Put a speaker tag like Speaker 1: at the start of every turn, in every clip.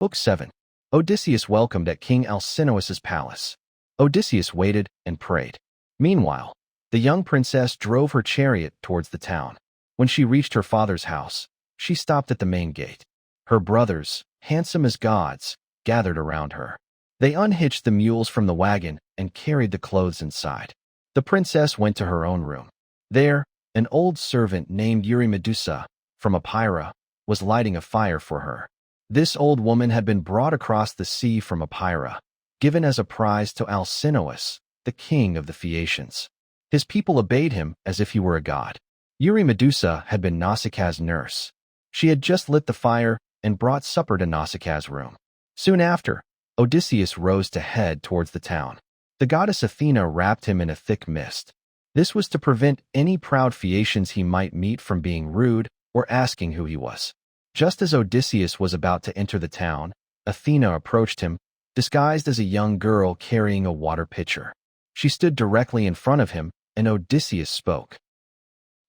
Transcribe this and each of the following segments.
Speaker 1: Book 7. Odysseus welcomed at King Alcinous's palace. Odysseus waited and prayed. Meanwhile, the young princess drove her chariot towards the town. When she reached her father's house, she stopped at the main gate. Her brothers, handsome as gods, gathered around her. They unhitched the mules from the wagon and carried the clothes inside. The princess went to her own room. There, an old servant named Eurymedusa, from Epira, was lighting a fire for her. This old woman had been brought across the sea from Epira, given as a prize to Alcinous, the king of the Phaeacians. His people obeyed him as if he were a god. Eurymedusa had been Nausicaa's nurse. She had just lit the fire and brought supper to Nausicaa's room. Soon after, Odysseus rose to head towards the town. The goddess Athena wrapped him in a thick mist. This was to prevent any proud Phaeacians he might meet from being rude or asking who he was. Just as Odysseus was about to enter the town, Athena approached him, disguised as a young girl carrying a water pitcher. She stood directly in front of him, and Odysseus spoke.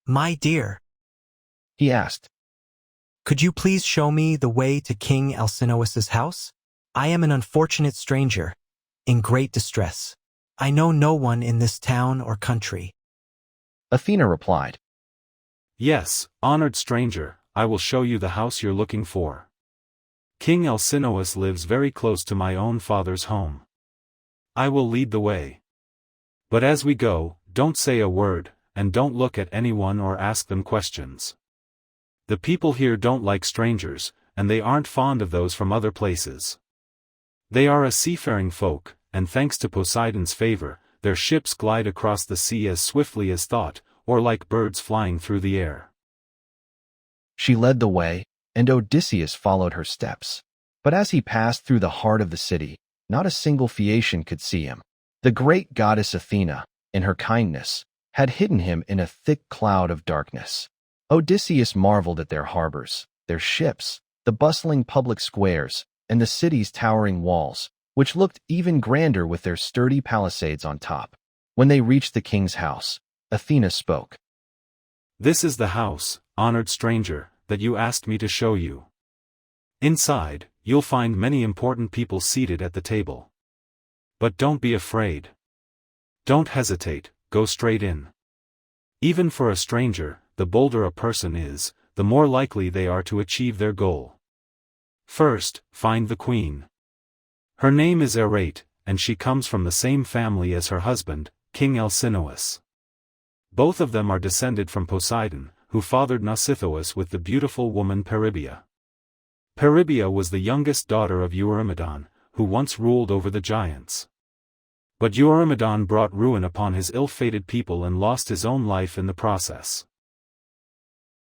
Speaker 2: "My dear,"
Speaker 1: he asked,
Speaker 2: "could you please show me the way to King Alcinous's house? I am an unfortunate stranger, in great distress. I know no one in this town or country."
Speaker 1: Athena replied,
Speaker 3: "Yes, honored stranger, I will show you the house you're looking for. King Alcinous lives very close to my own father's home. I will lead the way. But as we go, don't say a word, and don't look at anyone or ask them questions. The people here don't like strangers, and they aren't fond of those from other places. They are a seafaring folk, and thanks to Poseidon's favor, their ships glide across the sea as swiftly as thought, or like birds flying through the air."
Speaker 1: She led the way, and Odysseus followed her steps. But as he passed through the heart of the city, not a single Phaeacian could see him. The great goddess Athena, in her kindness, had hidden him in a thick cloud of darkness. Odysseus marveled at their harbors, their ships, the bustling public squares, and the city's towering walls, which looked even grander with their sturdy palisades on top. When they reached the king's house, Athena spoke.
Speaker 3: "This is the house, honored stranger, that you asked me to show you. Inside, you'll find many important people seated at the table. But don't be afraid. Don't hesitate, go straight in. Even for a stranger, the bolder a person is, the more likely they are to achieve their goal. First, find the queen. Her name is Arete, and she comes from the same family as her husband, King Alcinous. Both of them are descended from Poseidon, who fathered Nausithous with the beautiful woman Peribia. Peribia was the youngest daughter of Eurymedon, who once ruled over the giants. But Eurymedon brought ruin upon his ill-fated people and lost his own life in the process.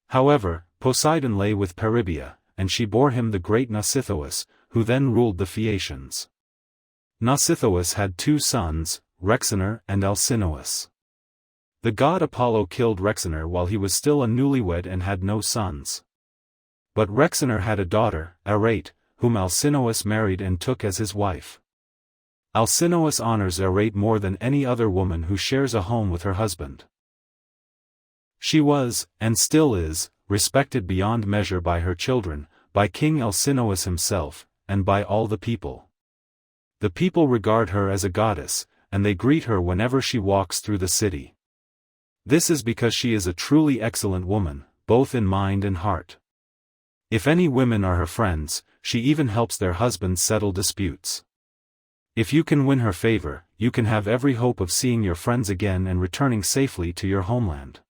Speaker 3: However, Poseidon lay with Peribia, and she bore him the great Nausithous, who then ruled the Phaeacians. Nausithous had two sons, Rhexenor and Alcinous. The god Apollo killed Rhexenor while he was still a newlywed and had no sons. But Rhexenor had a daughter, Arete, whom Alcinous married and took as his wife. Alcinous honors Arete more than any other woman who shares a home with her husband. She was, and still is, respected beyond measure by her children, by King Alcinous himself, and by all the people. The people regard her as a goddess, and they greet her whenever she walks through the city. This is because she is a truly excellent woman, both in mind and heart. If any women are her friends, she even helps their husbands settle disputes. If you can win her favor, you can have every hope of seeing your friends again and returning safely to your homeland."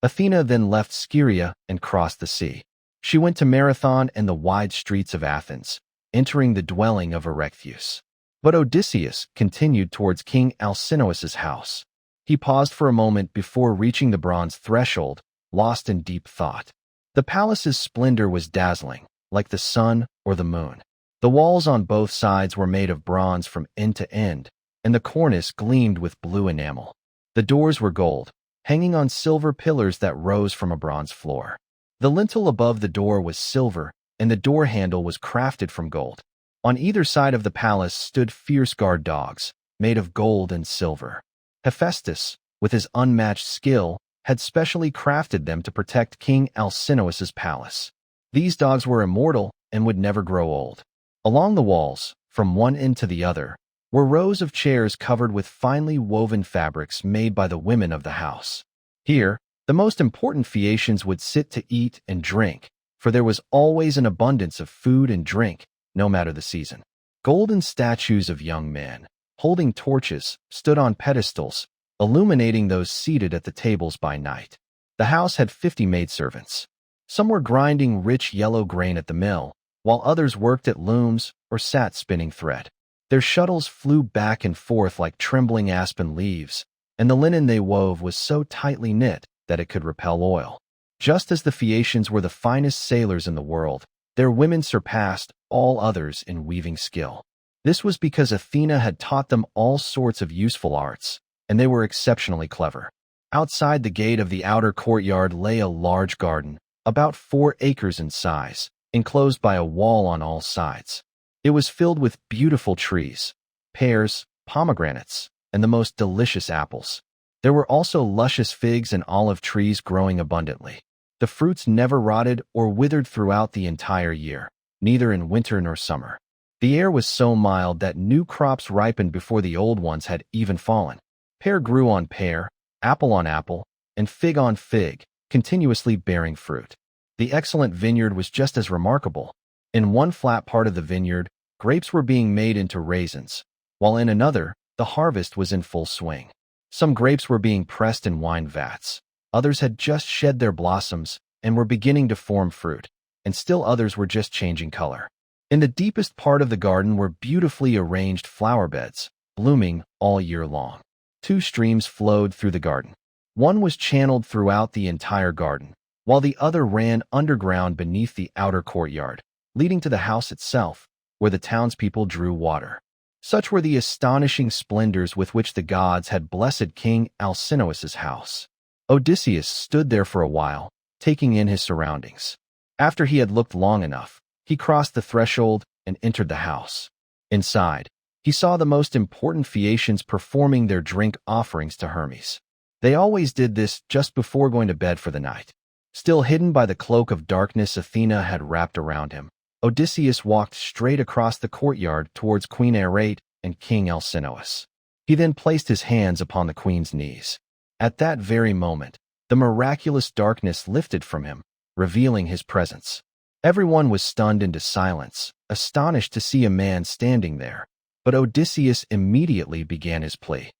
Speaker 1: Athena then left Scheria and crossed the sea. She went to Marathon and the wide streets of Athens, entering the dwelling of Erechtheus. But Odysseus continued towards King Alcinous's house. He paused for a moment before reaching the bronze threshold, lost in deep thought. The palace's splendor was dazzling, like the sun or the moon. The walls on both sides were made of bronze from end to end, and the cornice gleamed with blue enamel. The doors were gold, hanging on silver pillars that rose from a bronze floor. The lintel above the door was silver, and the door handle was crafted from gold. On either side of the palace stood fierce guard dogs, made of gold and silver. Hephaestus, with his unmatched skill, had specially crafted them to protect King Alcinous's palace. These dogs were immortal and would never grow old. Along the walls, from one end to the other, were rows of chairs covered with finely woven fabrics made by the women of the house. Here, the most important Phaeacians would sit to eat and drink, for there was always an abundance of food and drink, no matter the season. Golden statues of young men, holding torches, stood on pedestals, illuminating those seated at the tables by night. The house had 50 maidservants. Some were grinding rich yellow grain at the mill, while others worked at looms or sat spinning thread. Their shuttles flew back and forth like trembling aspen leaves, and the linen they wove was so tightly knit that it could repel oil. Just as the Phaeacians were the finest sailors in the world, their women surpassed all others in weaving skill. This was because Athena had taught them all sorts of useful arts, and they were exceptionally clever. Outside the gate of the outer courtyard lay a large garden, about 4 acres in size, enclosed by a wall on all sides. It was filled with beautiful trees, pears, pomegranates, and the most delicious apples. There were also luscious figs and olive trees growing abundantly. The fruits never rotted or withered throughout the entire year, neither in winter nor summer. The air was so mild that new crops ripened before the old ones had even fallen. Pear grew on pear, apple on apple, and fig on fig, continuously bearing fruit. The excellent vineyard was just as remarkable. In one flat part of the vineyard, grapes were being made into raisins, while in another, the harvest was in full swing. Some grapes were being pressed in wine vats. Others had just shed their blossoms and were beginning to form fruit, and still others were just changing color. In the deepest part of the garden were beautifully arranged flower beds, blooming all year long. 2 streams flowed through the garden. One was channeled throughout the entire garden, while the other ran underground beneath the outer courtyard, leading to the house itself, where the townspeople drew water. Such were the astonishing splendors with which the gods had blessed King Alcinous's house. Odysseus stood there for a while, taking in his surroundings. After he had looked long enough, he crossed the threshold and entered the house. Inside, he saw the most important Phaeacians performing their drink offerings to Hermes. They always did this just before going to bed for the night. Still hidden by the cloak of darkness Athena had wrapped around him, Odysseus walked straight across the courtyard towards Queen Arete and King Alcinous. He then placed his hands upon the queen's knees. At that very moment, the miraculous darkness lifted from him, revealing his presence. Everyone was stunned into silence, astonished to see a man standing there, but Odysseus immediately began his plea.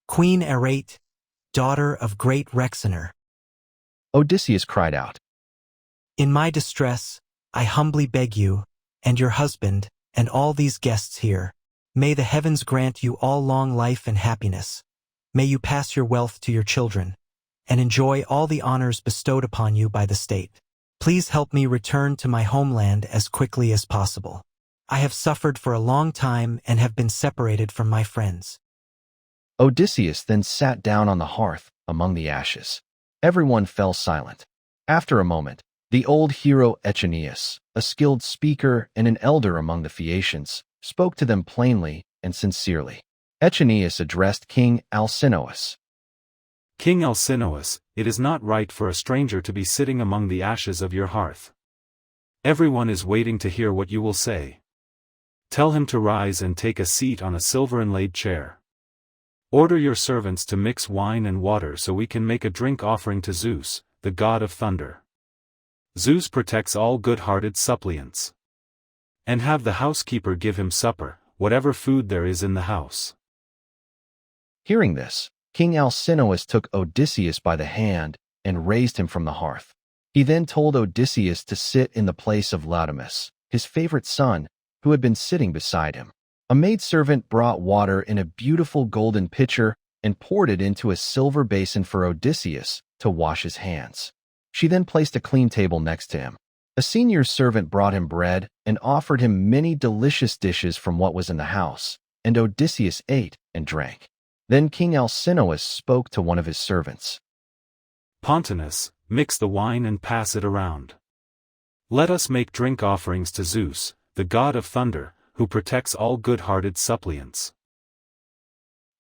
Speaker 2: Queen Arete, daughter of great Rhexener.
Speaker 1: Odysseus cried out.
Speaker 2: In my distress, I humbly beg you, and your husband, and all these guests here, may the heavens grant you all long life and happiness. May you pass your wealth to your children, and enjoy all the honors bestowed upon you by the state. Please help me return to my homeland as quickly as possible. I have suffered for a long time and have been separated from my friends.
Speaker 1: Odysseus then sat down on the hearth among the ashes. Everyone fell silent. After a moment, the old hero Aeneas, a skilled speaker and an elder among the Phaeacians, spoke to them plainly and sincerely. Aeneas addressed King Alcinous.
Speaker 3: King Alcinous, it is not right for a stranger to be sitting among the ashes of your hearth. Everyone is waiting to hear what you will say. Tell him to rise and take a seat on a silver-inlaid chair. Order your servants to mix wine and water so we can make a drink offering to Zeus, the god of thunder. Zeus protects all good-hearted suppliants. And have the housekeeper give him supper, whatever food there is in the house.
Speaker 1: Hearing this, King Alcinous took Odysseus by the hand and raised him from the hearth. He then told Odysseus to sit in the place of Laodamas, his favorite son, who had been sitting beside him. A maidservant brought water in a beautiful golden pitcher and poured it into a silver basin for Odysseus to wash his hands. She then placed a clean table next to him. A senior servant brought him bread and offered him many delicious dishes from what was in the house, and Odysseus ate and drank. Then King Alcinous spoke to one of his servants.
Speaker 3: Pontonous, mix the wine and pass it around. Let us make drink offerings to Zeus, the god of thunder, who protects all good-hearted suppliants.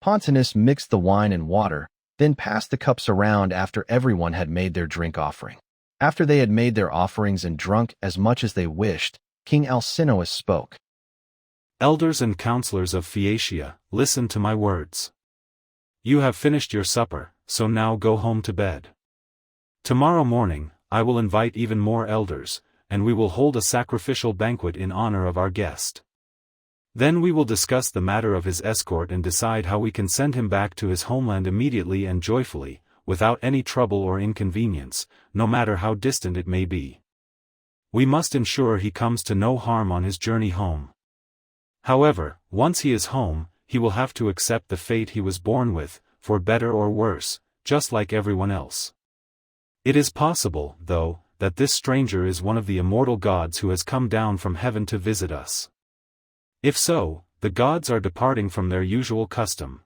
Speaker 1: Pontonous mixed the wine and water, then passed the cups around after everyone had made their drink offering. After they had made their offerings and drunk as much as they wished, King Alcinous spoke.
Speaker 3: Elders and counselors of Phaeacia, listen to my words. You have finished your supper, so now go home to bed. Tomorrow morning, I will invite even more elders, and we will hold a sacrificial banquet in honor of our guest. Then we will discuss the matter of his escort and decide how we can send him back to his homeland immediately and joyfully, without any trouble or inconvenience, no matter how distant it may be. We must ensure he comes to no harm on his journey home. However, once he is home, he will have to accept the fate he was born with, for better or worse, just like everyone else. It is possible, though, that this stranger is one of the immortal gods who has come down from heaven to visit us. If so, the gods are departing from their usual custom.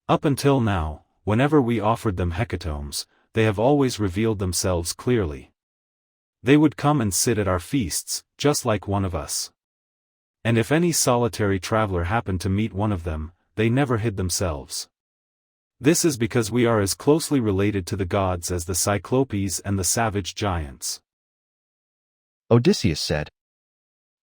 Speaker 3: Up until now, whenever we offered them hecatombs, they have always revealed themselves clearly. They would come and sit at our feasts, just like one of us. And if any solitary traveler happened to meet one of them, they never hid themselves. This is because we are as closely related to the gods as the Cyclopes and the savage giants.
Speaker 1: Odysseus said,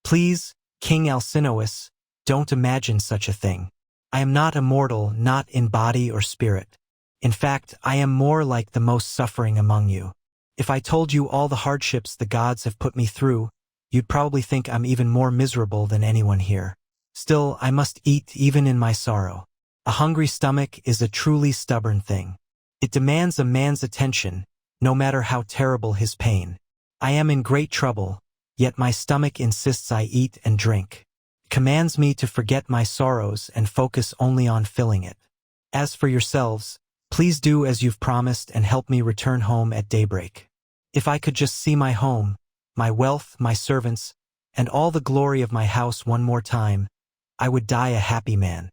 Speaker 2: Please, King Alcinous, don't imagine such a thing. I am not immortal, not in body or spirit. In fact, I am more like the most suffering among you. If I told you all the hardships the gods have put me through, you'd probably think I'm even more miserable than anyone here. Still, I must eat even in my sorrow. A hungry stomach is a truly stubborn thing. It demands a man's attention, no matter how terrible his pain. I am in great trouble, yet my stomach insists I eat and drink. It commands me to forget my sorrows and focus only on filling it. As for yourselves, please do as you've promised and help me return home at daybreak. If I could just see my home, my wealth, my servants, and all the glory of my house one more time, I would die a happy man.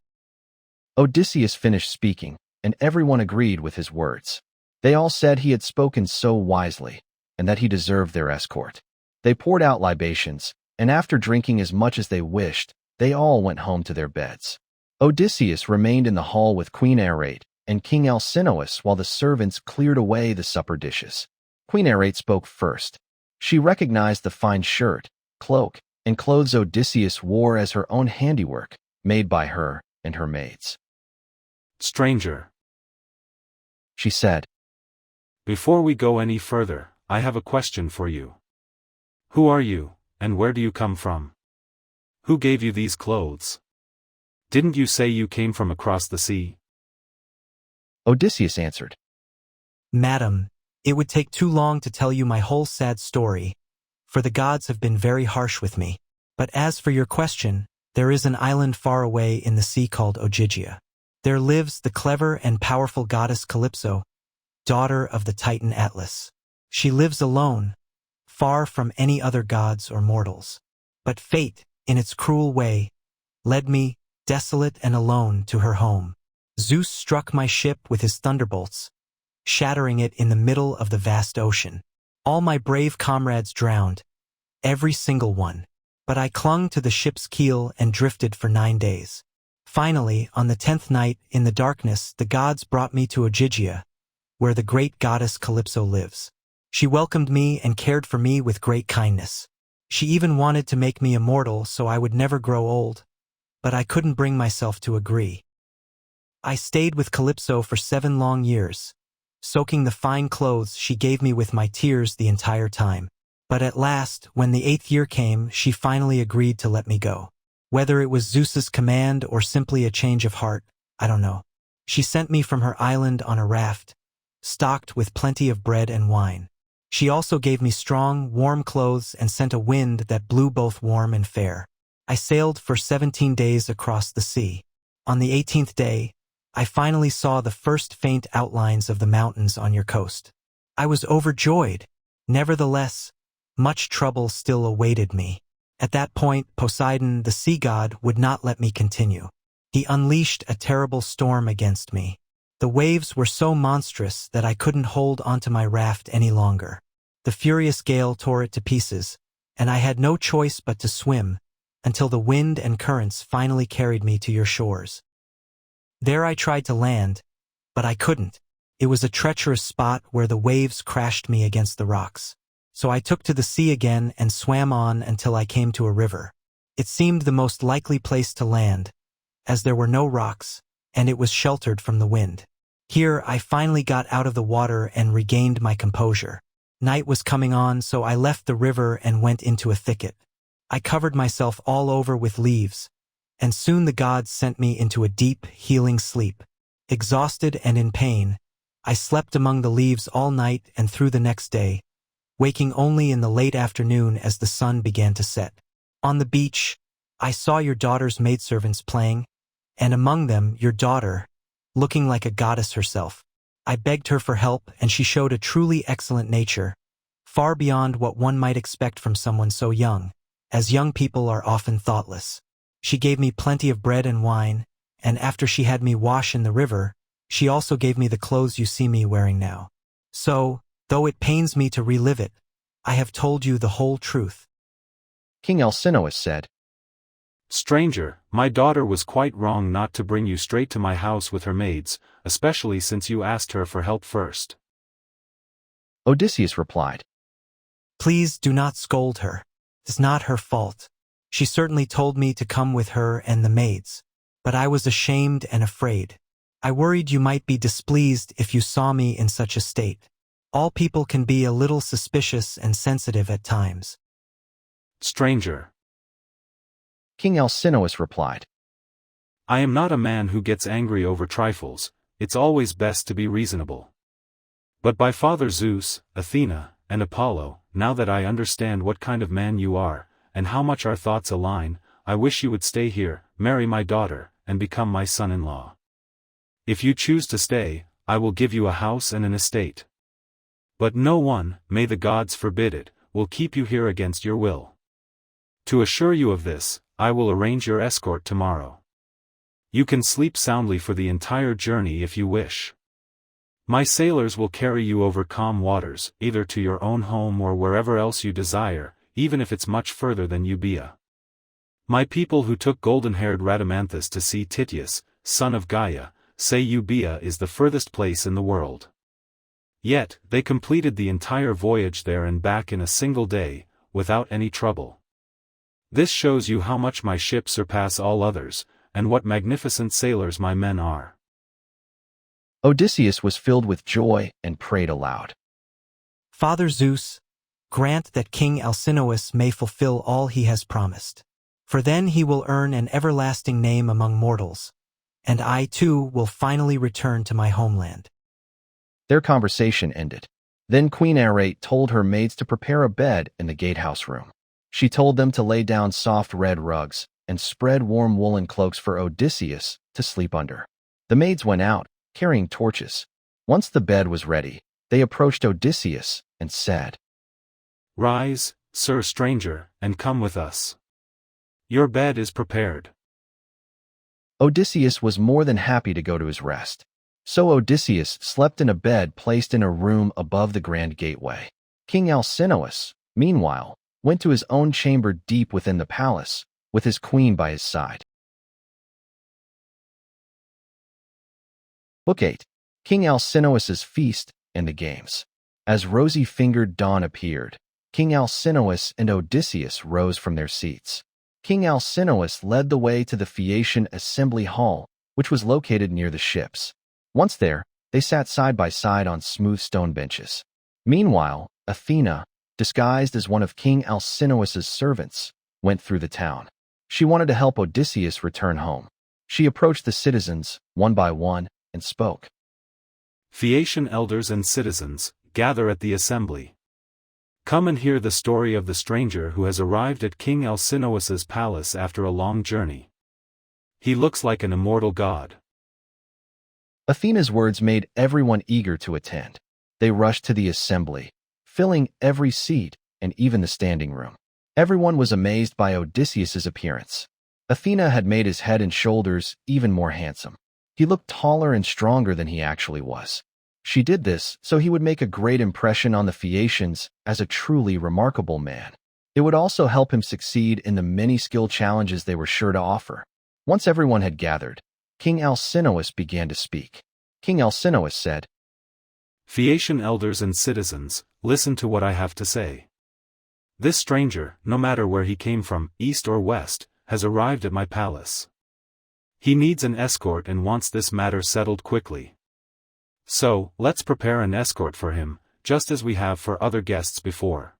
Speaker 1: Odysseus finished speaking, and everyone agreed with his words. They all said he had spoken so wisely, and that he deserved their escort. They poured out libations, and after drinking as much as they wished, they all went home to their beds. Odysseus remained in the hall with Queen Arete and King Alcinous while the servants cleared away the supper dishes. Queen Arete spoke first. She recognized the fine shirt, cloak, and clothes Odysseus wore as her own handiwork, made by her and her maids.
Speaker 3: Stranger,
Speaker 1: she said,
Speaker 3: before we go any further, I have a question for you. Who are you, and where do you come from? Who gave you these clothes? Didn't you say you came from across the sea?
Speaker 1: Odysseus answered,
Speaker 2: Madam, it would take too long to tell you my whole sad story, for the gods have been very harsh with me. But as for your question, there is an island far away in the sea called Ogygia. There lives the clever and powerful goddess Calypso, daughter of the Titan Atlas. She lives alone, far from any other gods or mortals. But fate, in its cruel way, led me, desolate and alone, to her home. Zeus struck my ship with his thunderbolts, shattering it in the middle of the vast ocean. All my brave comrades drowned, every single one. But I clung to the ship's keel and drifted for 9 days. Finally, on the 10th night, in the darkness, the gods brought me to Ogygia, where the great goddess Calypso lives. She welcomed me and cared for me with great kindness. She even wanted to make me immortal so I would never grow old, but I couldn't bring myself to agree. I stayed with Calypso for 7 long years, soaking the fine clothes she gave me with my tears the entire time. But at last, when the 8th year came, she finally agreed to let me go. Whether it was Zeus's command or simply a change of heart, I don't know. She sent me from her island on a raft, stocked with plenty of bread and wine. She also gave me strong, warm clothes and sent a wind that blew both warm and fair. I sailed for 17 days across the sea. On the 18th day, I finally saw the first faint outlines of the mountains on your coast. I was overjoyed. Nevertheless, much trouble still awaited me. At that point, Poseidon, the sea god, would not let me continue. He unleashed a terrible storm against me. The waves were so monstrous that I couldn't hold onto my raft any longer. The furious gale tore it to pieces, and I had no choice but to swim, until the wind and currents finally carried me to your shores. There I tried to land, but I couldn't. It was a treacherous spot where the waves crashed me against the rocks. So I took to the sea again and swam on until I came to a river. It seemed the most likely place to land, as there were no rocks, and it was sheltered from the wind. Here I finally got out of the water and regained my composure. Night was coming on, so I left the river and went into a thicket. I covered myself all over with leaves, and soon the gods sent me into a deep, healing sleep. Exhausted and in pain, I slept among the leaves all night and through the next day, waking only in the late afternoon as the sun began to set. On the beach, I saw your daughter's maidservants playing, and among them your daughter, looking like a goddess herself. I begged her for help, and she showed a truly excellent nature, far beyond what one might expect from someone so young, as young people are often thoughtless. She gave me plenty of bread and wine, and after she had me wash in the river, she also gave me the clothes you see me wearing now. So, though it pains me to relive it, I have told you the whole truth.
Speaker 1: King Alcinous said,
Speaker 3: Stranger, my daughter was quite wrong not to bring you straight to my house with her maids, especially since you asked her for help first.
Speaker 1: Odysseus replied,
Speaker 2: Please do not scold her. It's not her fault. She certainly told me to come with her and the maids, but I was ashamed and afraid. I worried you might be displeased if you saw me in such a state. All people can be a little suspicious and sensitive at times.
Speaker 3: Stranger.
Speaker 1: King Alcinous replied,
Speaker 3: I am not a man who gets angry over trifles, it's always best to be reasonable. But by Father Zeus, Athena, and Apollo, now that I understand what kind of man you are, and how much our thoughts align, I wish you would stay here, marry my daughter, and become my son-in-law. If you choose to stay, I will give you a house and an estate. But no one, may the gods forbid it, will keep you here against your will. To assure you of this, I will arrange your escort tomorrow. You can sleep soundly for the entire journey if you wish. My sailors will carry you over calm waters, either to your own home or wherever else you desire, even if it's much further than Euboea. My people who took golden-haired Rhadamanthus to see Tityus, son of Gaia, say Euboea is the furthest place in the world. Yet, they completed the entire voyage there and back in a single day, without any trouble. This shows you how much my ships surpass all others, and what magnificent sailors my men are.
Speaker 1: Odysseus was filled with joy and prayed aloud.
Speaker 2: Father Zeus, grant that King Alcinous may fulfill all he has promised. For then he will earn an everlasting name among mortals, and I too will finally return to my homeland.
Speaker 1: Their conversation ended. Then Queen Arete told her maids to prepare a bed in the gatehouse room. She told them to lay down soft red rugs and spread warm woolen cloaks for Odysseus to sleep under. The maids went out, carrying torches. Once the bed was ready, they approached Odysseus and said,
Speaker 3: Rise, sir stranger, and come with us. Your bed is prepared.
Speaker 1: Odysseus was more than happy to go to his rest. So Odysseus slept in a bed placed in a room above the grand gateway. King Alcinous, meanwhile, went to his own chamber deep within the palace, with his queen by his side. Book 8. King Alcinous's Feast and the Games. As rosy-fingered dawn appeared, King Alcinous and Odysseus rose from their seats. King Alcinous led the way to the Phaeacian Assembly Hall, which was located near the ships. Once there, they sat side by side on smooth stone benches. Meanwhile, Athena, disguised as one of King Alcinous's servants, went through the town. She wanted to help Odysseus return home. She approached the citizens, one by one, and spoke.
Speaker 3: Phaeacian elders and citizens, gather at the assembly. Come and hear the story of the stranger who has arrived at King Alcinous's palace after a long journey. He looks like an immortal god.
Speaker 1: Athena's words made everyone eager to attend. They rushed to the assembly, filling every seat and even the standing room. Everyone was amazed by Odysseus's appearance. Athena had made his head and shoulders even more handsome. He looked taller and stronger than he actually was. She did this so he would make a great impression on the Phaeacians as a truly remarkable man. It would also help him succeed in the many skill challenges they were sure to offer. Once everyone had gathered, King Alcinous began to speak. King Alcinous said,
Speaker 3: Phaeacian elders and citizens, listen to what I have to say. This stranger, no matter where he came from, east or west, has arrived at my palace. He needs an escort and wants this matter settled quickly. So, let's prepare an escort for him, just as we have for other guests before.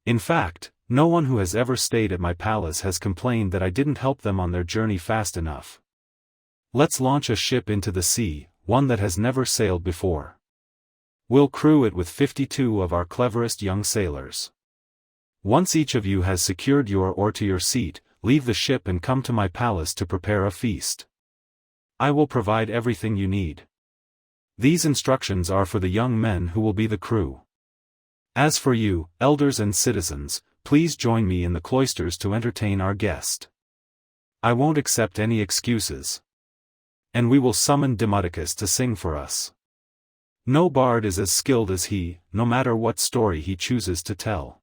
Speaker 3: In fact, no one who has ever stayed at my palace has complained that I didn't help them on their journey fast enough. Let's launch a ship into the sea, one that has never sailed before. We'll crew it with 52 of our cleverest young sailors. Once each of you has secured your oar to your seat, leave the ship and come to my palace to prepare a feast. I will provide everything you need. These instructions are for the young men who will be the crew. As for you, elders and citizens, please join me in the cloisters to entertain our guest. I won't accept any excuses. And we will summon Demodocus to sing for us. No bard is as skilled as he, no matter what story he chooses to tell.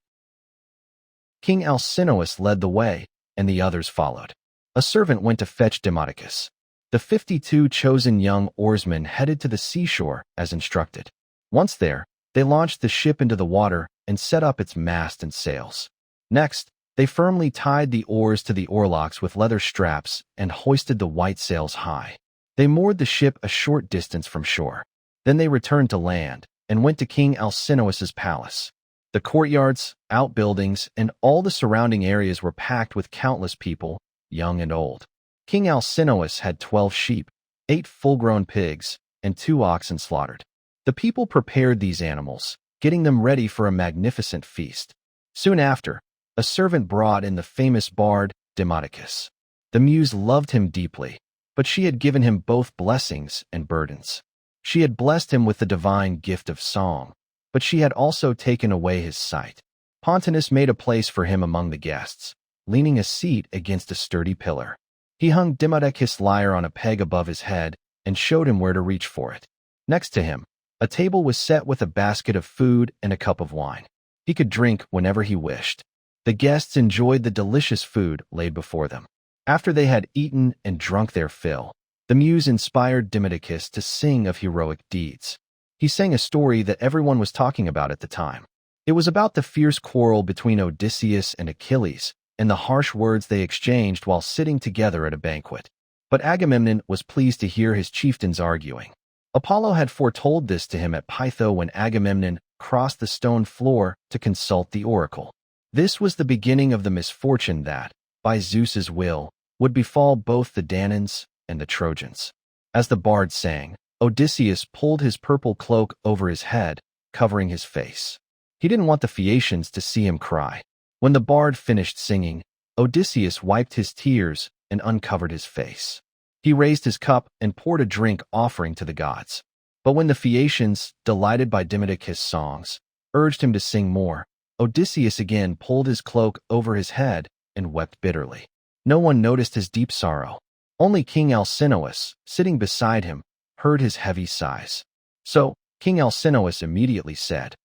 Speaker 1: King Alcinous led the way, and the others followed. A servant went to fetch Demodocus. The 52 chosen young oarsmen headed to the seashore as instructed. Once there, they launched the ship into the water and set up its mast and sails. Next, they firmly tied the oars to the oarlocks with leather straps and hoisted the white sails high. They moored the ship a short distance from shore. Then they returned to land and went to King Alcinous's palace. The courtyards, outbuildings, and all the surrounding areas were packed with countless people, young and old. King Alcinous had 12 sheep, 8 full-grown pigs, and 2 oxen slaughtered. The people prepared these animals, getting them ready for a magnificent feast. Soon after, a servant brought in the famous bard, Demodocus. The muse loved him deeply, but she had given him both blessings and burdens. She had blessed him with the divine gift of song, but she had also taken away his sight. Pontonous made a place for him among the guests, leaning a seat against a sturdy pillar. He hung Demodocus' lyre on a peg above his head and showed him where to reach for it. Next to him, a table was set with a basket of food and a cup of wine. He could drink whenever he wished. The guests enjoyed the delicious food laid before them. After they had eaten and drunk their fill, the muse inspired Demodocus to sing of heroic deeds. He sang a story that everyone was talking about at the time. It was about the fierce quarrel between Odysseus and Achilles, and the harsh words they exchanged while sitting together at a banquet. But Agamemnon was pleased to hear his chieftains arguing. Apollo had foretold this to him at Pytho when Agamemnon crossed the stone floor to consult the oracle. This was the beginning of the misfortune that, by Zeus's will, would befall both the Danaans and the Trojans. As the bard sang, Odysseus pulled his purple cloak over his head, covering his face. He didn't want the Phaeacians to see him cry. When the bard finished singing, Odysseus wiped his tears and uncovered his face. He raised his cup and poured a drink offering to the gods. But when the Phaeacians, delighted by Demodocus' songs, urged him to sing more, Odysseus again pulled his cloak over his head and wept bitterly. No one noticed his deep sorrow. Only King Alcinous, sitting beside him, heard his heavy sighs. So, King Alcinous immediately said,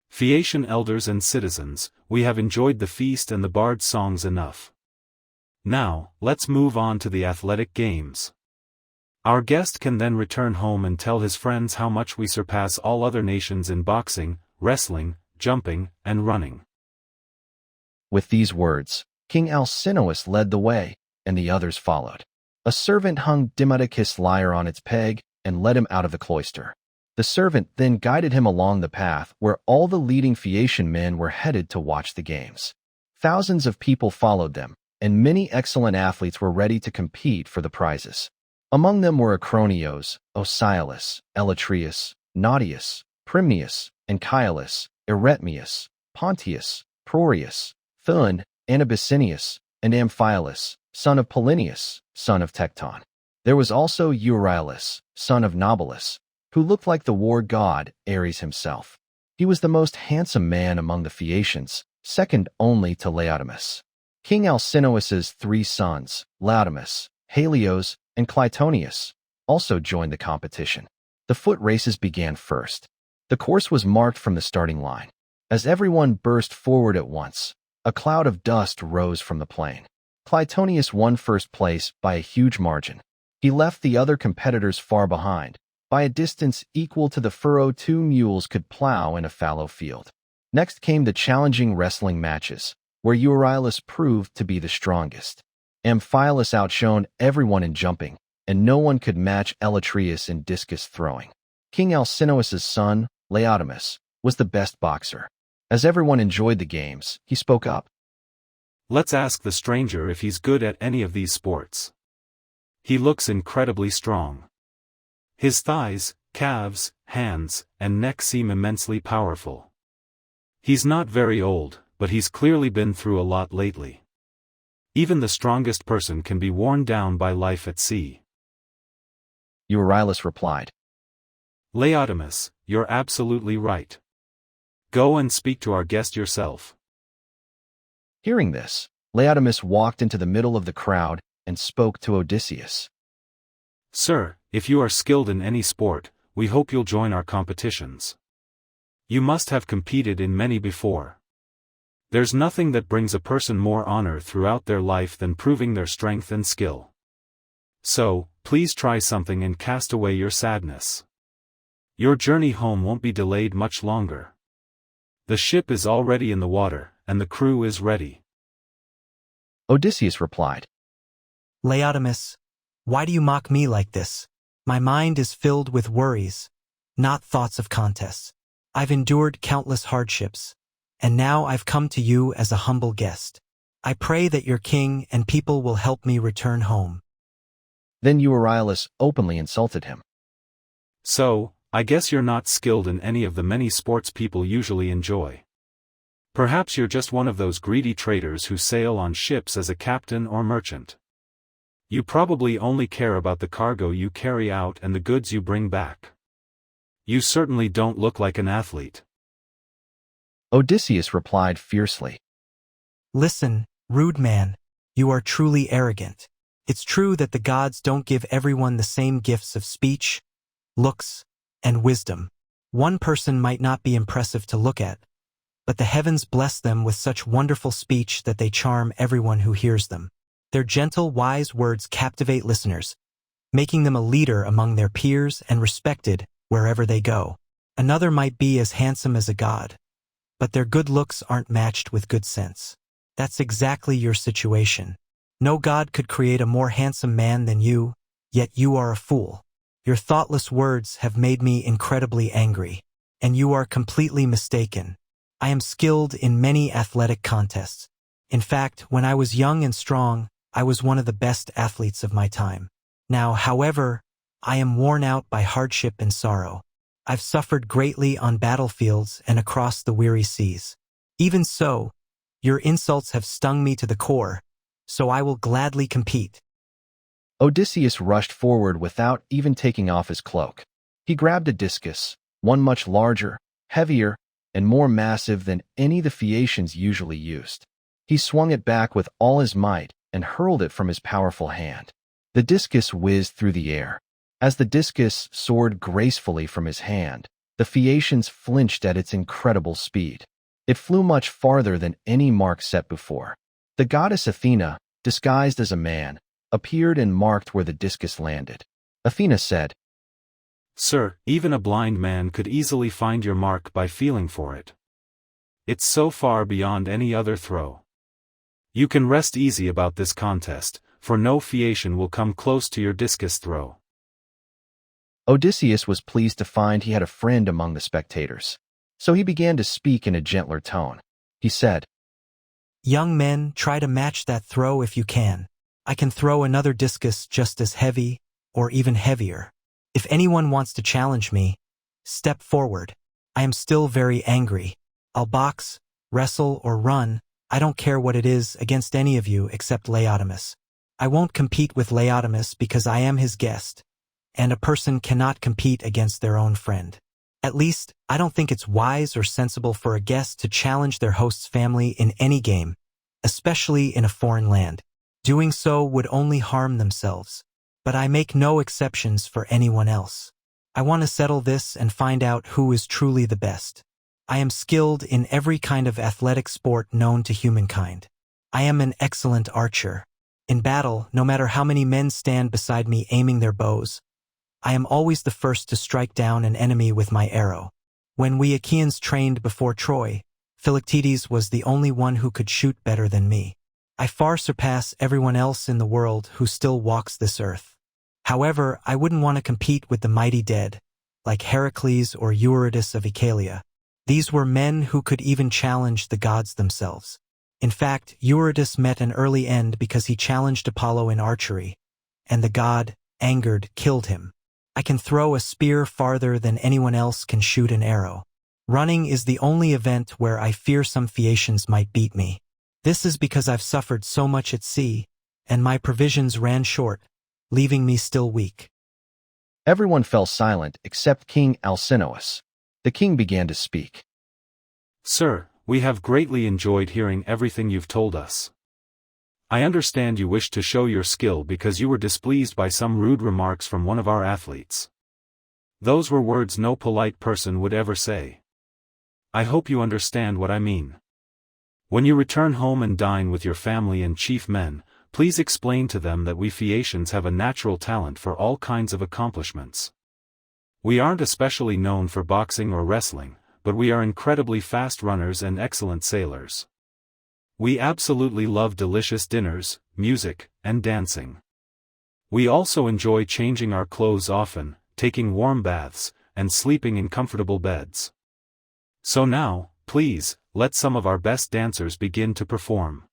Speaker 3: Phaeacian elders and citizens, we have enjoyed the feast and the bard's songs enough. Now, let's move on to the athletic games. Our guest can then return home and tell his friends how much we surpass all other nations in boxing, wrestling, jumping, and running.
Speaker 1: With these words, King Alcinous led the way, and the others followed. A servant hung Demodocus' lyre on its peg and led him out of the cloister. The servant then guided him along the path where all the leading Phaeacian men were headed to watch the games. Thousands of people followed them, and many excellent athletes were ready to compete for the prizes. Among them were Acronios, Ocyalus, Elatreus, Nautius, Primnius, Anchialus, Eretmius, Pontius, Prorius, Thuon, Anabicinius, and Amphialus, son of Polynius, son of Tecton. There was also Euryalus, son of Nobalus, who looked like the war god Ares himself. He was the most handsome man among the Phaeacians, second only to Laodamas. King Alcinous's 3 sons, Laodamas, Helios, and Clytonius, also joined the competition. The foot races began first. The course was marked from the starting line. As everyone burst forward at once, a cloud of dust rose from the plain. Clytonius won first place by a huge margin. He left the other competitors far behind, by a distance equal to the furrow 2 mules could plow in a fallow field. Next came the challenging wrestling matches, where Euryalus proved to be the strongest. Amphialus outshone everyone in jumping, and no one could match Elytreus in discus throwing. King Alcinous's son, Laodamas, was the best boxer. As everyone enjoyed the games, he spoke up.
Speaker 3: Let's ask the stranger if he's good at any of these sports. He looks incredibly strong. His thighs, calves, hands, and neck seem immensely powerful. He's not very old, but he's clearly been through a lot lately. Even the strongest person can be worn down by life at sea.
Speaker 1: Euryalus replied.
Speaker 3: Laodamas, you're absolutely right. Go and speak to our guest yourself.
Speaker 1: Hearing this, Laodamas walked into the middle of the crowd and spoke to Odysseus.
Speaker 3: Sir, if you are skilled in any sport, we hope you'll join our competitions. You must have competed in many before. There's nothing that brings a person more honor throughout their life than proving their strength and skill. So, please try something and cast away your sadness. Your journey home won't be delayed much longer. The ship is already in the water, and the crew is ready.
Speaker 1: Odysseus replied.
Speaker 2: Laodamas, why do you mock me like this? My mind is filled with worries, not thoughts of contests. I've endured countless hardships, and now I've come to you as a humble guest. I pray that your king and people will help me return home.
Speaker 1: Then Euryalus openly insulted him.
Speaker 3: So, I guess you're not skilled in any of the many sports people usually enjoy. Perhaps you're just one of those greedy traders who sail on ships as a captain or merchant. You probably only care about the cargo you carry out and the goods you bring back. You certainly don't look like an athlete.
Speaker 1: Odysseus replied fiercely.
Speaker 2: Listen, rude man, you are truly arrogant. It's true that the gods don't give everyone the same gifts of speech, looks, and wisdom. One person might not be impressive to look at, but the heavens bless them with such wonderful speech that they charm everyone who hears them. Their gentle, wise words captivate listeners, making them a leader among their peers and respected wherever they go. Another might be as handsome as a god, but their good looks aren't matched with good sense. That's exactly your situation. No god could create a more handsome man than you, yet you are a fool. Your thoughtless words have made me incredibly angry, and you are completely mistaken. I am skilled in many athletic contests. In fact, when I was young and strong, I was one of the best athletes of my time. Now, however, I am worn out by hardship and sorrow. I've suffered greatly on battlefields and across the weary seas. Even so, your insults have stung me to the core, so I will gladly compete.
Speaker 1: Odysseus rushed forward without even taking off his cloak. He grabbed a discus, one much larger, heavier, and more massive than any the Phaeacians usually used. He swung it back with all his might and hurled it from his powerful hand. The discus whizzed through the air. As the discus soared gracefully from his hand, the Phaeacians flinched at its incredible speed. It flew much farther than any mark set before. The goddess Athena, disguised as a man, appeared and marked where the discus landed. Athena said,
Speaker 3: Sir, even a blind man could easily find your mark by feeling for it. It's so far beyond any other throw. You can rest easy about this contest, for no Phaeacian will come close to your discus throw.
Speaker 1: Odysseus was pleased to find he had a friend among the spectators, so he began to speak in a gentler tone. He said,
Speaker 2: Young men, try to match that throw if you can. I can throw another discus just as heavy, or even heavier. If anyone wants to challenge me, step forward. I am still very angry. I'll box, wrestle, or run, I don't care what it is, against any of you except Laodamas. I won't compete with Laodamas because I am his guest, and a person cannot compete against their own friend. At least, I don't think it's wise or sensible for a guest to challenge their host's family in any game, especially in a foreign land. Doing so would only harm themselves. But I make no exceptions for anyone else. I want to settle this and find out who is truly the best. I am skilled in every kind of athletic sport known to humankind. I am an excellent archer. In battle, no matter how many men stand beside me aiming their bows, I am always the first to strike down an enemy with my arrow. When we Achaeans trained before Troy, Philoctetes was the only one who could shoot better than me. I far surpass everyone else in the world who still walks this earth. However, I wouldn't want to compete with the mighty dead, like Heracles or Eurytus of Oechalia. These were men who could even challenge the gods themselves. In fact, Eurytus met an early end because he challenged Apollo in archery, and the god, angered, killed him. I can throw a spear farther than anyone else can shoot an arrow. Running is the only event where I fear some Phaeacians might beat me. This is because I've suffered so much at sea, and my provisions ran short, leaving me still weak.
Speaker 1: Everyone fell silent except King Alcinous. The king began to speak.
Speaker 3: Sir, we have greatly enjoyed hearing everything you've told us. I understand you wish to show your skill because you were displeased by some rude remarks from one of our athletes. Those were words no polite person would ever say. I hope you understand what I mean. When you return home and dine with your family and chief men, please explain to them that we Phaeacians have a natural talent for all kinds of accomplishments. We aren't especially known for boxing or wrestling, but we are incredibly fast runners and excellent sailors. We absolutely love delicious dinners, music, and dancing. We also enjoy changing our clothes often, taking warm baths, and sleeping in comfortable beds. So now, please, let some of our best dancers begin to perform.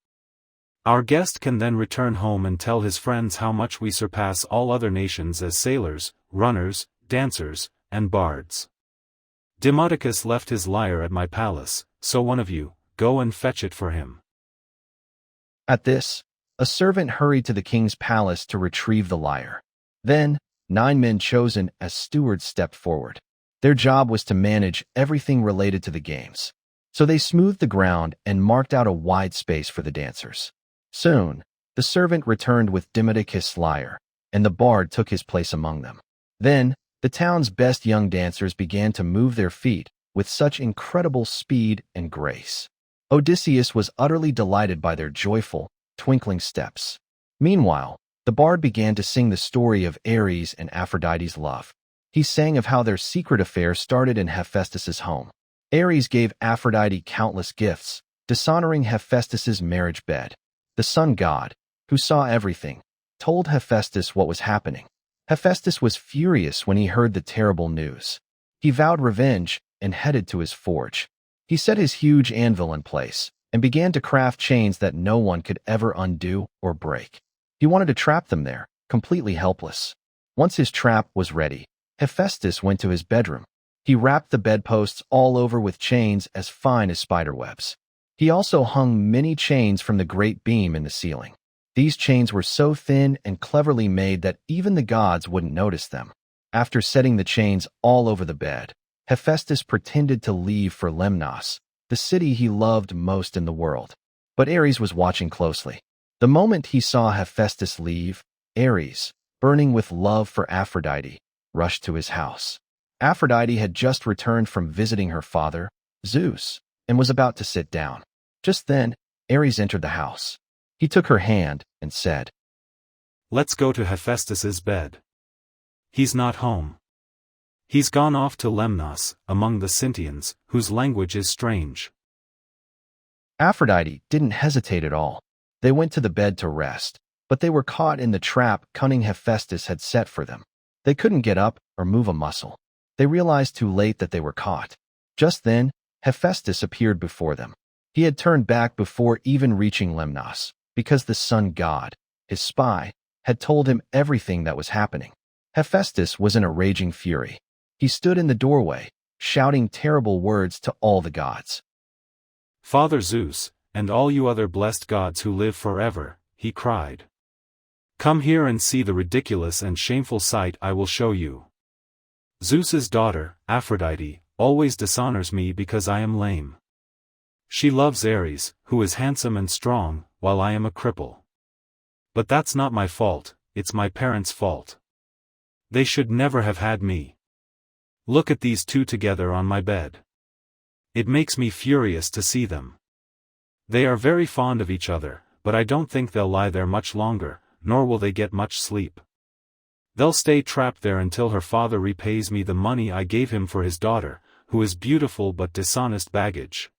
Speaker 3: Our guest can then return home and tell his friends how much we surpass all other nations as sailors, runners, dancers, and bards. Demodocus left his lyre at my palace, so one of you, go and fetch it for him.
Speaker 1: At this, a servant hurried to the king's palace to retrieve the lyre. Then, 9 men chosen as stewards stepped forward. Their job was to manage everything related to the games. So they smoothed the ground and marked out a wide space for the dancers. Soon, the servant returned with Demodocus' lyre, and the bard took his place among them. Then, the town's best young dancers began to move their feet with such incredible speed and grace. Odysseus was utterly delighted by their joyful, twinkling steps. Meanwhile, the bard began to sing the story of Ares and Aphrodite's love. He sang of how their secret affair started in Hephaestus's home. Ares gave Aphrodite countless gifts, dishonoring Hephaestus's marriage bed. The sun god, who saw everything, told Hephaestus what was happening. Hephaestus was furious when he heard the terrible news. He vowed revenge and headed to his forge. He set his huge anvil in place and began to craft chains that no one could ever undo or break. He wanted to trap them there, completely helpless. Once his trap was ready, Hephaestus went to his bedroom. He wrapped the bedposts all over with chains as fine as spiderwebs. He also hung many chains from the great beam in the ceiling. These chains were so thin and cleverly made that even the gods wouldn't notice them. After setting the chains all over the bed, Hephaestus pretended to leave for Lemnos, the city he loved most in the world. But Ares was watching closely. The moment he saw Hephaestus leave, Ares, burning with love for Aphrodite, rushed to his house. Aphrodite had just returned from visiting her father, Zeus, and was about to sit down. Just then, Ares entered the house. He took her hand and said,
Speaker 3: "Let's go to Hephaestus's bed. He's not home. He's gone off to Lemnos, among the Sintians, whose language is strange."
Speaker 1: Aphrodite didn't hesitate at all. They went to the bed to rest, but they were caught in the trap cunning Hephaestus had set for them. They couldn't get up or move a muscle. They realized too late that they were caught. Just then, Hephaestus appeared before them. He had turned back before even reaching Lemnos, because the sun god, his spy, had told him everything that was happening. Hephaestus was in a raging fury. He stood in the doorway, shouting terrible words to all the gods.
Speaker 3: "Father Zeus, and all you other blessed gods who live forever," he cried. "Come here and see the ridiculous and shameful sight I will show you. Zeus's daughter, Aphrodite, always dishonors me because I am lame. She loves Ares, who is handsome and strong, while I am a cripple. But that's not my fault, it's my parents' fault. They should never have had me. Look at these two together on my bed. It makes me furious to see them. They are very fond of each other, but I don't think they'll lie there much longer, nor will they get much sleep. They'll stay trapped there until her father repays me the money I gave him for his daughter, who is beautiful but dishonest baggage."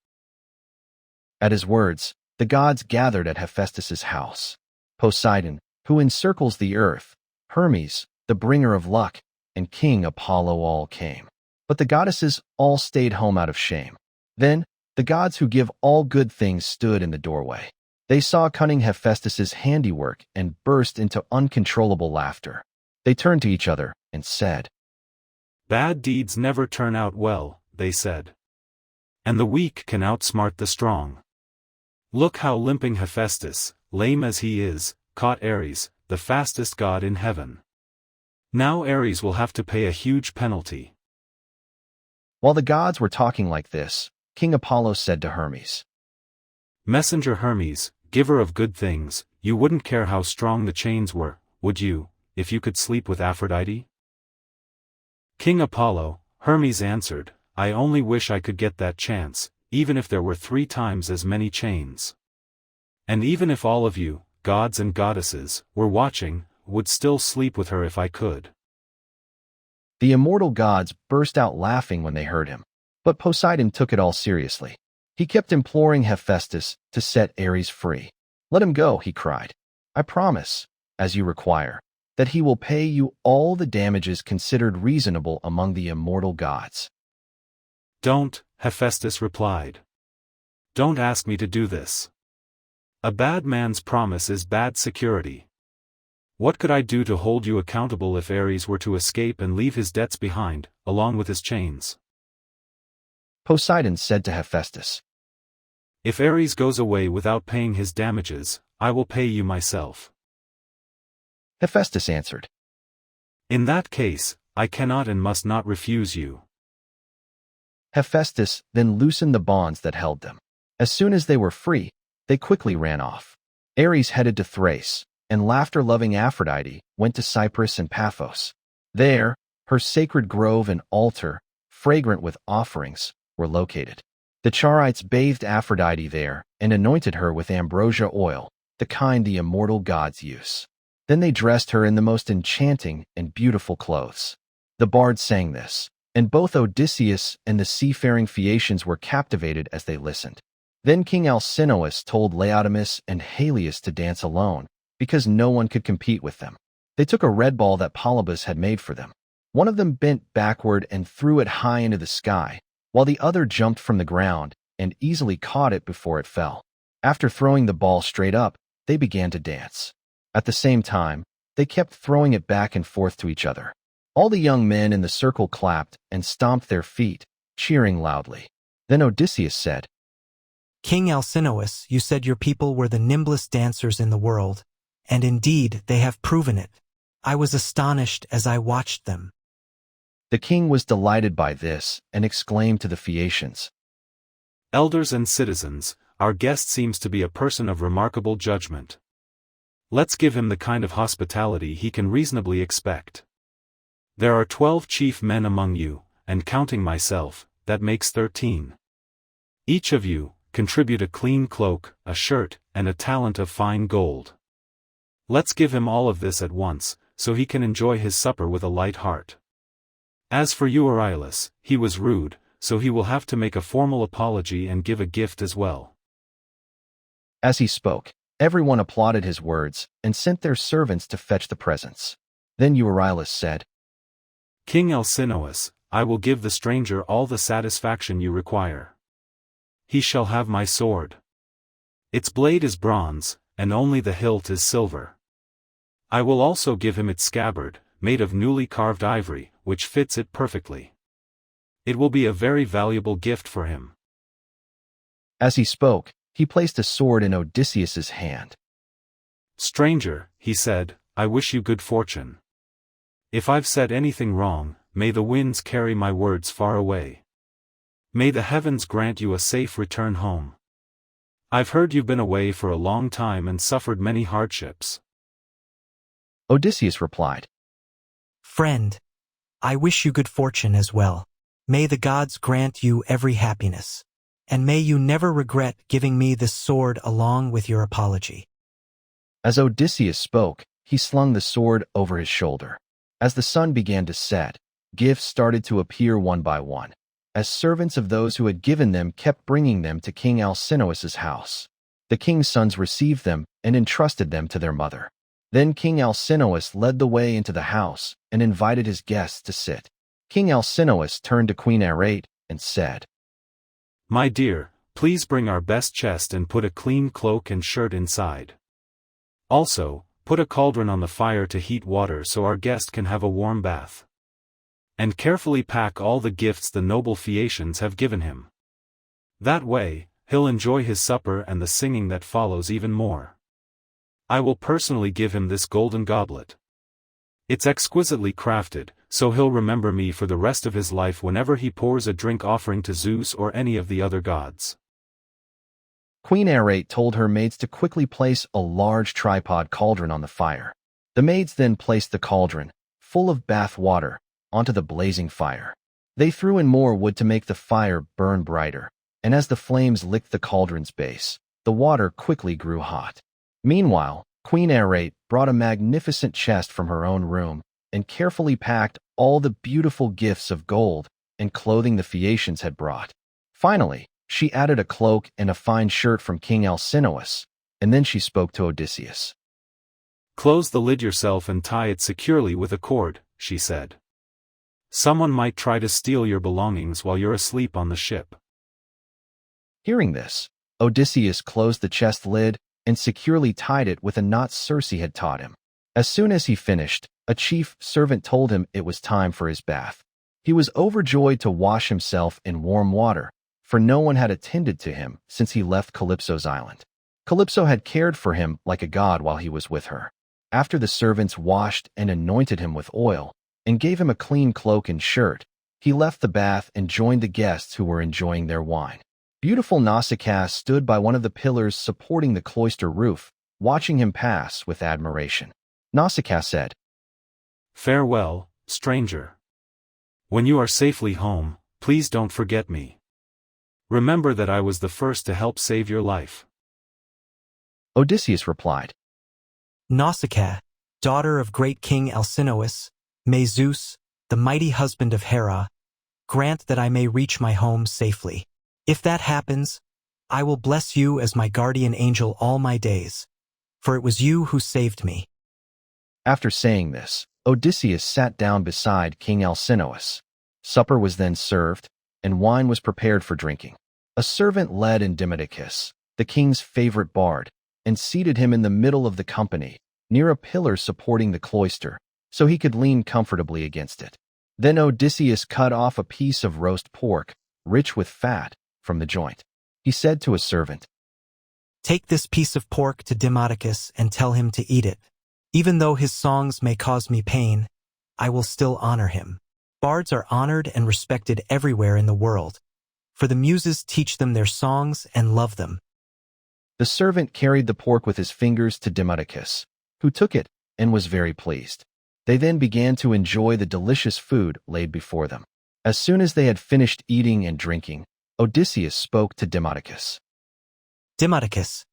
Speaker 1: At his words, the gods gathered at Hephaestus's house. Poseidon, who encircles the earth, Hermes, the bringer of luck, and King Apollo all came. But the goddesses all stayed home out of shame. Then, the gods who give all good things stood in the doorway. They saw cunning Hephaestus's handiwork and burst into uncontrollable laughter. They turned to each other and said,
Speaker 3: "Bad deeds never turn out well," they said. "And the weak can outsmart the strong. Look how limping Hephaestus, lame as he is, caught Ares, the fastest god in heaven. Now Ares will have to pay a huge penalty."
Speaker 1: While the gods were talking like this, King Apollo said to Hermes,
Speaker 3: "Messenger Hermes, giver of good things, you wouldn't care how strong the chains were, would you, if you could sleep with Aphrodite?" "King Apollo," Hermes answered, "I only wish I could get that chance, even if there were 3 times as many chains. And even if all of you, gods and goddesses, were watching, would still sleep with her if I could."
Speaker 1: The immortal gods burst out laughing when they heard him. But Poseidon took it all seriously. He kept imploring Hephaestus to set Ares free. "Let him go," he cried. "I promise, as you require, that he will pay you all the damages considered reasonable among the immortal gods."
Speaker 3: "Don't," Hephaestus replied. "Don't ask me to do this. A bad man's promise is bad security. What could I do to hold you accountable if Ares were to escape and leave his debts behind, along with his chains?"
Speaker 1: Poseidon said to Hephaestus,
Speaker 3: "If Ares goes away without paying his damages, I will pay you myself."
Speaker 1: Hephaestus answered,
Speaker 3: "In that case, I cannot and must not refuse you."
Speaker 1: Hephaestus then loosened the bonds that held them. As soon as they were free, they quickly ran off. Ares headed to Thrace, and laughter-loving Aphrodite went to Cyprus and Paphos. There, her sacred grove and altar, fragrant with offerings, were located. The Charites bathed Aphrodite there and anointed her with ambrosia oil, the kind the immortal gods use. Then they dressed her in the most enchanting and beautiful clothes. The bards sang this, and both Odysseus and the seafaring Phaeacians were captivated as they listened. Then King Alcinous told Laodamas and Helios to dance alone, because no one could compete with them. They took a red ball that Polybus had made for them. One of them bent backward and threw it high into the sky, while the other jumped from the ground and easily caught it before it fell. After throwing the ball straight up, they began to dance. At the same time, they kept throwing it back and forth to each other. All the young men in the circle clapped and stomped their feet, cheering loudly. Then Odysseus said,
Speaker 2: "King Alcinous, you said your people were the nimblest dancers in the world, and indeed they have proven it. I was astonished as I watched them."
Speaker 1: The king was delighted by this and exclaimed to the Phaeacians,
Speaker 3: "Elders and citizens, our guest seems to be a person of remarkable judgment. Let's give him the kind of hospitality he can reasonably expect. There are 12 chief men among you, and counting myself, that makes 13. Each of you, contribute a clean cloak, a shirt, and a talent of fine gold. Let's give him all of this at once, so he can enjoy his supper with a light heart. As for Euryalus, he was rude, so he will have to make a formal apology and give a gift as well."
Speaker 1: As he spoke, everyone applauded his words and sent their servants to fetch the presents. Then Euryalus said,
Speaker 3: "King Alcinous, I will give the stranger all the satisfaction you require. He shall have my sword. Its blade is bronze, and only the hilt is silver. I will also give him its scabbard, made of newly carved ivory, which fits it perfectly. It will be a very valuable gift for him."
Speaker 1: As he spoke, he placed a sword in Odysseus's hand.
Speaker 3: "Stranger," he said, "I wish you good fortune. If I've said anything wrong, may the winds carry my words far away. May the heavens grant you a safe return home. I've heard you've been away for a long time and suffered many hardships."
Speaker 1: Odysseus replied,
Speaker 2: "Friend, I wish you good fortune as well. May the gods grant you every happiness, and may you never regret giving me this sword along with your apology."
Speaker 1: As Odysseus spoke, he slung the sword over his shoulder. As the sun began to set, gifts started to appear one by one, as servants of those who had given them kept bringing them to King Alcinous's house. The king's sons received them and entrusted them to their mother. Then King Alcinous led the way into the house and invited his guests to sit. King Alcinous turned to Queen Arete and said,
Speaker 3: "My dear, please bring our best chest and put a clean cloak and shirt inside. Also, put a cauldron on the fire to heat water so our guest can have a warm bath. And carefully pack all the gifts the noble Phaeacians have given him. That way, he'll enjoy his supper and the singing that follows even more. I will personally give him this golden goblet. It's exquisitely crafted, so he'll remember me for the rest of his life whenever he pours a drink offering to Zeus or any of the other gods."
Speaker 1: Queen Arete told her maids to quickly place a large tripod cauldron on the fire. The maids then placed the cauldron, full of bath water, onto the blazing fire. They threw in more wood to make the fire burn brighter, and as the flames licked the cauldron's base, the water quickly grew hot. Meanwhile, Queen Arete brought a magnificent chest from her own room and carefully packed all the beautiful gifts of gold and clothing the Phaeacians had brought. Finally, she added a cloak and a fine shirt from King Alcinous, and then she spoke to Odysseus.
Speaker 3: "Close the lid yourself and tie it securely with a cord," she said. "Someone might try to steal your belongings while you're asleep on the ship."
Speaker 1: Hearing this, Odysseus closed the chest lid and securely tied it with a knot Circe had taught him. As soon as he finished, a chief servant told him it was time for his bath. He was overjoyed to wash himself in warm water, for no one had attended to him since he left Calypso's island. Calypso had cared for him like a god while he was with her. After the servants washed and anointed him with oil, and gave him a clean cloak and shirt, he left the bath and joined the guests who were enjoying their wine. Beautiful Nausicaa stood by one of the pillars supporting the cloister roof, watching him pass with admiration. Nausicaa said,
Speaker 3: "Farewell, stranger. When you are safely home, please don't forget me. Remember that I was the first to help save your life."
Speaker 1: Odysseus replied,
Speaker 2: Nausicaa, daughter of great King Alcinous, may Zeus, the mighty husband of Hera, grant that I may reach my home safely. If that happens, I will bless you as my guardian angel all my days, for it was you who saved me.
Speaker 1: After saying this, Odysseus sat down beside King Alcinous. Supper was then served, and wine was prepared for drinking. A servant led in Demodocus, the king's favorite bard, and seated him in the middle of the company, near a pillar supporting the cloister, so he could lean comfortably against it. Then Odysseus cut off a piece of roast pork, rich with fat, from the joint. He said to a servant,
Speaker 2: Take this piece of pork to Demodocus and tell him to eat it. Even though his songs may cause me pain, I will still honor him. Bards are honored and respected everywhere in the world, for the muses teach them their songs and love them.
Speaker 1: The servant carried the pork with his fingers to Demodocus, who took it and was very pleased. They then began to enjoy the delicious food laid before them. As soon as they had finished eating and drinking, Odysseus spoke to Demodocus.
Speaker 2: Demodocus,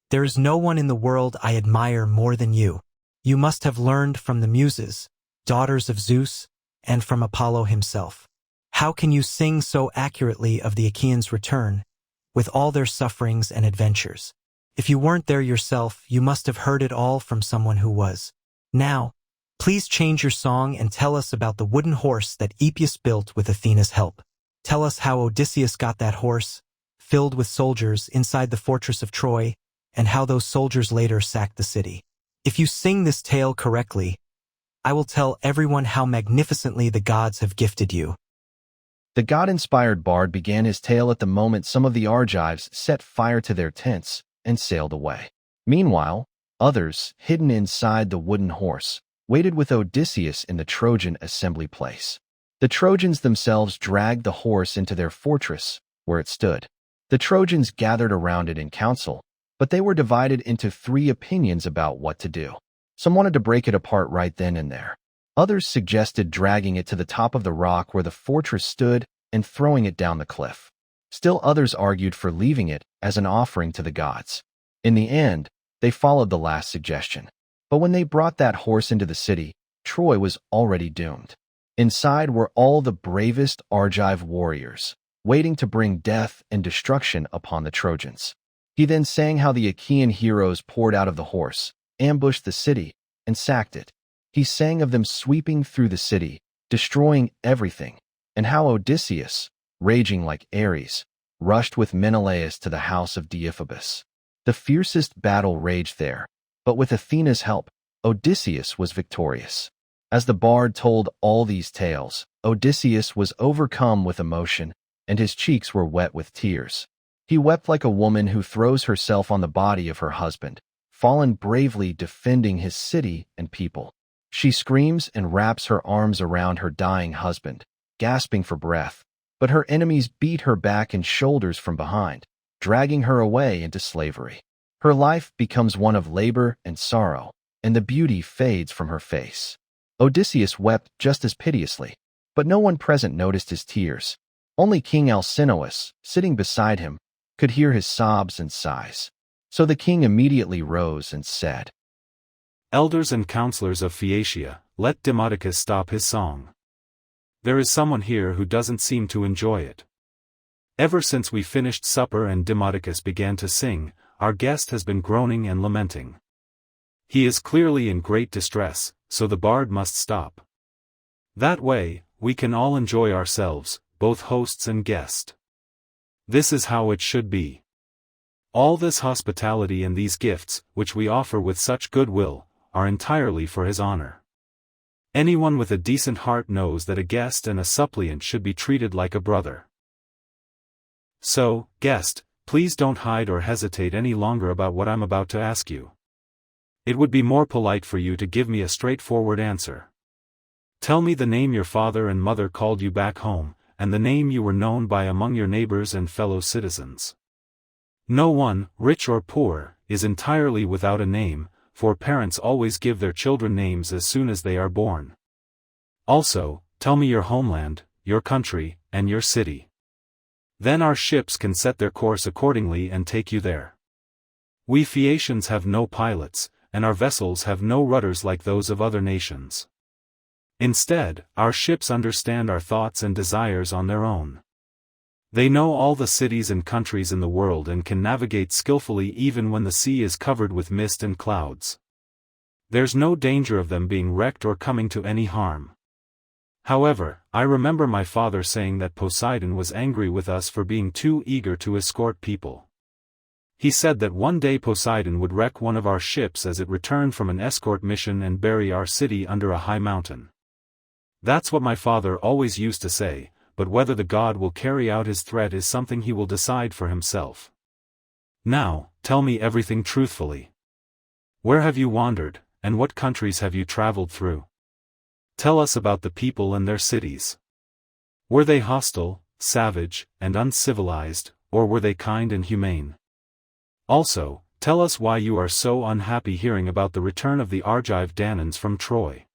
Speaker 2: there is no one in the world I admire more than you. You must have learned from the muses, daughters of Zeus, and from Apollo himself. How can you sing so accurately of the Achaeans' return, with all their sufferings and adventures? If you weren't there yourself, you must have heard it all from someone who was. Now, please change your song and tell us about the wooden horse that Epeus built with Athena's help. Tell us how Odysseus got that horse, filled with soldiers, inside the fortress of Troy, and how those soldiers later sacked the city. If you sing this tale correctly, I will tell everyone how magnificently the gods have gifted you.
Speaker 1: The god-inspired bard began his tale at the moment some of the Argives set fire to their tents and sailed away. Meanwhile, others, hidden inside the wooden horse, waited with Odysseus in the Trojan assembly place. The Trojans themselves dragged the horse into their fortress, where it stood. The Trojans gathered around it in council, but they were divided into 3 opinions about what to do. Some wanted to break it apart right then and there. Others suggested dragging it to the top of the rock where the fortress stood and throwing it down the cliff. Still others argued for leaving it as an offering to the gods. In the end, they followed the last suggestion. But when they brought that horse into the city, Troy was already doomed. Inside were all the bravest Argive warriors, waiting to bring death and destruction upon the Trojans. He then sang how the Achaean heroes poured out of the horse, ambushed the city, and sacked it. He sang of them sweeping through the city, destroying everything, and how Odysseus, raging like Ares, rushed with Menelaus to the house of Deiphobus. The fiercest battle raged there, but with Athena's help, Odysseus was victorious. As the bard told all these tales, Odysseus was overcome with emotion, and his cheeks were wet with tears. He wept like a woman who throws herself on the body of her husband, fallen bravely defending his city and people. She screams and wraps her arms around her dying husband, gasping for breath, but her enemies beat her back and shoulders from behind, dragging her away into slavery. Her life becomes one of labor and sorrow, and the beauty fades from her face. Odysseus wept just as piteously, but no one present noticed his tears. Only King Alcinous, sitting beside him, could hear his sobs and sighs. So the king immediately rose and said,
Speaker 3: "Elders and counselors of Phaeacia, let Demodocus stop his song. There is someone here who doesn't seem to enjoy it. Ever since we finished supper and Demodocus began to sing, our guest has been groaning and lamenting. He is clearly in great distress, so the bard must stop. That way, we can all enjoy ourselves, both hosts and guest. This is how it should be. All this hospitality and these gifts, which we offer with such goodwill, are entirely for his honor. Anyone with a decent heart knows that a guest and a suppliant should be treated like a brother. So, guest, please don't hide or hesitate any longer about what I'm about to ask you. It would be more polite for you to give me a straightforward answer. Tell me the name your father and mother called you back home, and the name you were known by among your neighbors and fellow citizens. No one, rich or poor, is entirely without a name, for parents always give their children names as soon as they are born. Also, tell me your homeland, your country, and your city. Then our ships can set their course accordingly and take you there. We Phaeacians have no pilots, and our vessels have no rudders like those of other nations. Instead, our ships understand our thoughts and desires on their own. They know all the cities and countries in the world and can navigate skillfully even when the sea is covered with mist and clouds. There's no danger of them being wrecked or coming to any harm. However, I remember my father saying that Poseidon was angry with us for being too eager to escort people. He said that one day Poseidon would wreck one of our ships as it returned from an escort mission and bury our city under a high mountain. That's what my father always used to say, but whether the god will carry out his threat is something he will decide for himself. Now, tell me everything truthfully. Where have you wandered, and what countries have you traveled through? Tell us about the people and their cities. Were they hostile, savage, and uncivilized, or were they kind and humane? Also, tell us why you are so unhappy hearing about the return of the Argive Danaans from Troy.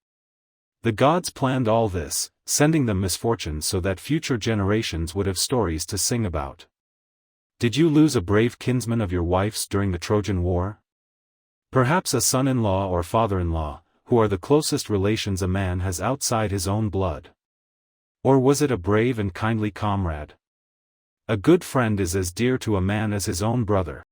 Speaker 3: The gods planned all this, sending them misfortune so that future generations would have stories to sing about. Did you lose a brave kinsman of your wife's during the Trojan War? Perhaps a son-in-law or father-in-law, who are the closest relations a man has outside his own blood. Or was it a brave and kindly comrade? A good friend is as dear to a man as his own brother.